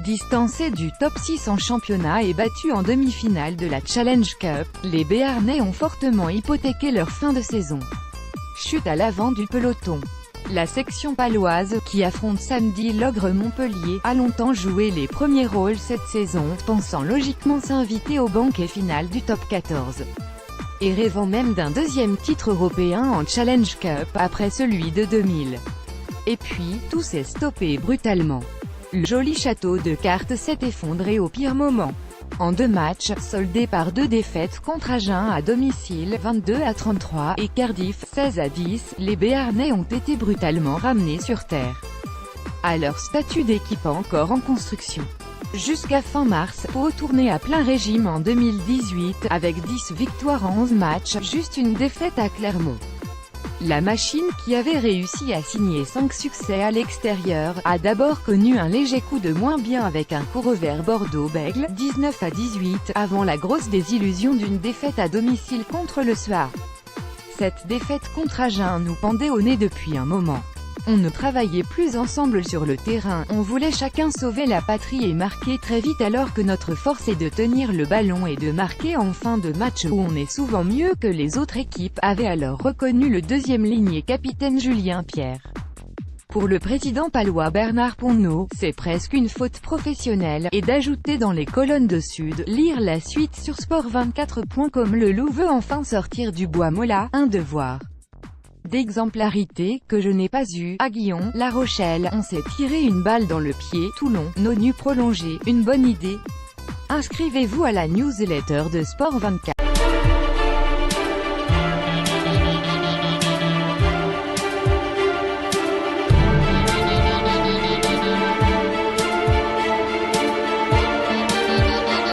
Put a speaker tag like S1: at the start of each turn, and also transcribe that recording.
S1: Distancés du top 6 en championnat et battus en demi-finale de la Challenge Cup, les Béarnais ont fortement hypothéqué leur fin de saison. Chute à l'avant du peloton. La section paloise, qui affronte samedi l'Ogre Montpellier, a longtemps joué les premiers rôles cette saison, pensant logiquement s'inviter au banquet final du top 14. Et rêvant même d'un deuxième titre européen en Challenge Cup, après celui de 2000. Et puis, tout s'est stoppé brutalement. Le joli château de cartes s'est effondré au pire moment. En 2 matchs, soldés par 2 défaites contre Agen à domicile 22-33 et Cardiff 16-10, les Béarnais ont été brutalement ramenés sur terre. À leur statut d'équipe encore en construction. Jusqu'à fin mars, pour retourner à plein régime en 2018, avec 10 victoires en 11 matchs, juste une défaite à Clermont. La machine, qui avait réussi à signer 5 succès à l'extérieur, a d'abord connu un léger coup de moins bien avec un coup revers Bordeaux-Bègles, 19-18, avant la grosse désillusion d'une défaite à domicile contre le SEA. Cette défaite contre Agen nous pendait au nez depuis un moment. On ne travaillait plus ensemble sur le terrain, on voulait chacun sauver la patrie et marquer très vite alors que notre force est de tenir le ballon et de marquer en fin de match où on est souvent mieux que les autres équipes, avait alors reconnu le deuxième ligne et capitaine Julien Pierre. Pour le président palois Bernard Ponneau, c'est presque une faute professionnelle, et d'ajouter dans les colonnes de Sud, lire la suite sur sport24.com. Le loup veut enfin sortir du bois Mola, un devoir d'exemplarité, que je n'ai pas eu, à Guillon, La Rochelle, on s'est tiré une balle dans le pied, Toulon, nos nus prolongés, une bonne idée. Inscrivez-vous à la newsletter de Sport 24.